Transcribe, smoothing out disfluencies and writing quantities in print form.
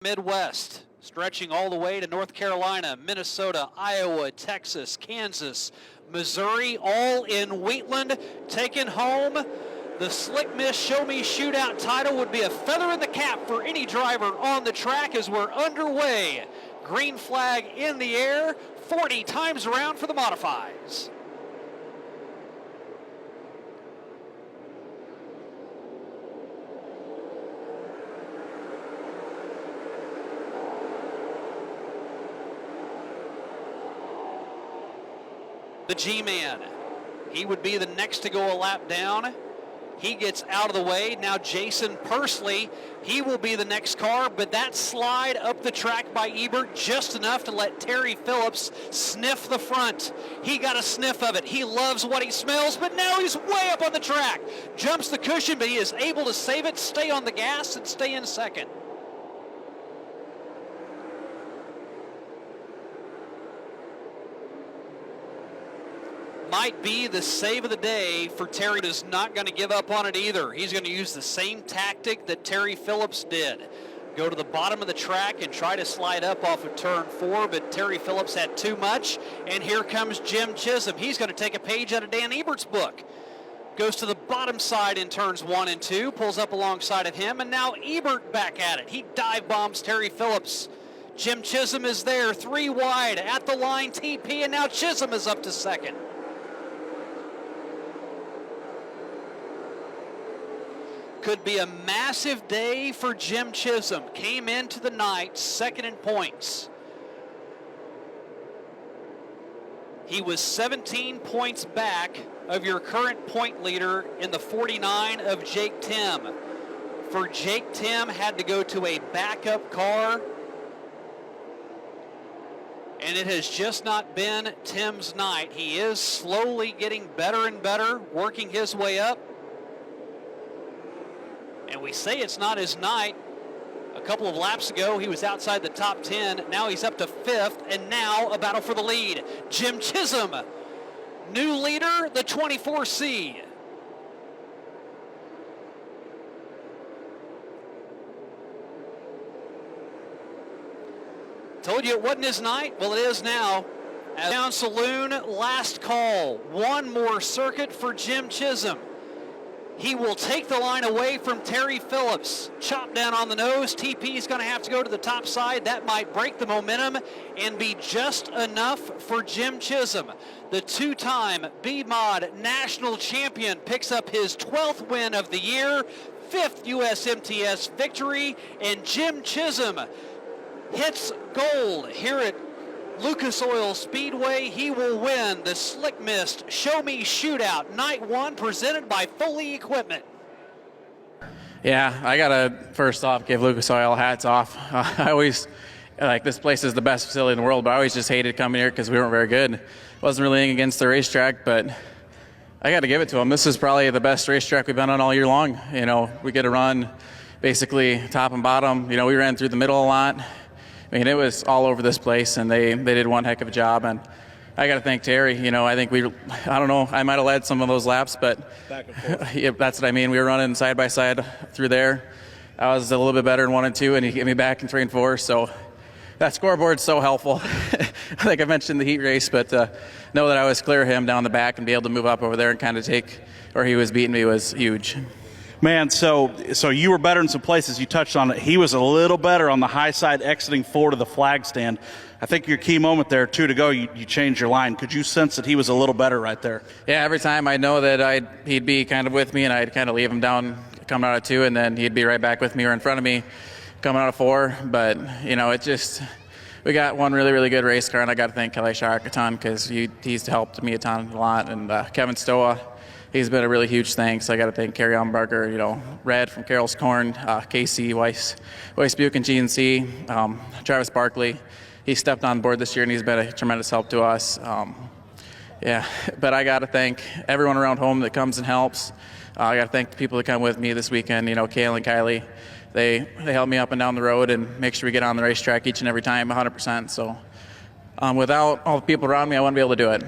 Midwest, stretching all the way to North Carolina, Minnesota, Iowa, Texas, Kansas, Missouri, all in Wheatland, taking home the Slick Miss Show Me Shootout title. Would be a feather in the cap for any driver on the track as we're underway. Green flag in the air, 40 times around for the modifieds. The G-Man, he would be the next to go a lap down. He gets out of the way. Now Jason Pursley, he will be the next car, but that slide up the track by Ebert just enough to let Terry Phillips sniff the front. He got a sniff of it. He loves what he smells, but now he's way up on the track. Jumps the cushion, but he is able to save it, stay on the gas, and stay in second. Might be the save of the day for Terry. Is not going to give up on it either. He's going to use the same tactic that Terry Phillips did. Go to the bottom of the track and try to slide up off of turn 4, but Terry Phillips had too much. And here comes Jim Chisholm. He's going to take a page out of Dan Ebert's book. Goes to the bottom side in turns 1 and 2, pulls up alongside of him, and now Ebert back at it. He dive bombs Terry Phillips. Jim Chisholm is there, 3 wide at the line, TP, and now Chisholm is up to second. Could be a massive day for Jim Chisholm. Came into the night second in points. He was 17 points back of your current point leader in the 49 of Jake Tim. For Jake Tim, had to go to a backup car, and it has just not been Tim's night. He is slowly getting better and better, working his way up. And we say it's not his night. A couple of laps ago, he was outside the top 10. Now he's up to 5th, and now a battle for the lead. Jim Chisholm, new leader, the 24C. Told you it wasn't his night. Well, it is now. Down Saloon, last call. One more circuit for Jim Chisholm. He will take the line away from Terry Phillips. Chop down on the nose. TP is going to have to go to the top side. That might break the momentum and be just enough for Jim Chisholm. The 2-time B-Mod national champion picks up his 12th win of the year, 5th USMTS victory, and Jim Chisholm hits gold here at Lucas Oil Speedway. He will win the Slick Mist Show Me Shootout Night 1 presented by Foley Equipment. Yeah, I got to first off give Lucas Oil hats off. I always, this place is the best facility in the world, but I always just hated coming here because we weren't very good. Wasn't really anything against the racetrack, but I got to give it to them. This is probably the best racetrack we've been on all year long. You know, we get to run basically top and bottom. You know, we ran through the middle a lot. I mean, it was all over this place, and they did one heck of a job. And I got to thank Terry. You know, I think I don't know, I might have led some of those laps, but back and forth. Yeah, that's what I mean. We were running side by side through there. I was a little bit better in 1 and 2, and he hit me back in 3 and 4. So that scoreboard's so helpful. I think I mentioned the heat race, but know that I was clear of him down the back and be able to move up over there and kind of take where he was beating me was huge. Man, so you were better in some places. You touched on it. He was a little better on the high side exiting 4 to the flag stand. I think your key moment there, 2 to go, you changed your line. Could you sense that he was a little better right there? Yeah, every time I know that he'd be kind of with me, and I'd kind of leave him down coming out of 2, and then he'd be right back with me or in front of me coming out of 4. But, you know, we got one really, really good race car, and I got to thank Kelly Shark a ton because he's helped me a lot. And Kevin Stoa, he's been a really huge thanks. I got to thank Kerry Umberger, you know, Red from Carroll's Corn, Casey, Weiss Buick GNC, Travis Barkley. He stepped on board this year, and he's been a tremendous help to us. Yeah, but I got to thank everyone around home that comes and helps. I got to thank the people that come with me this weekend, you know, Kale and Kylie. They help me up and down the road and make sure we get on the racetrack each and every time 100%. So without all the people around me, I wouldn't be able to do it.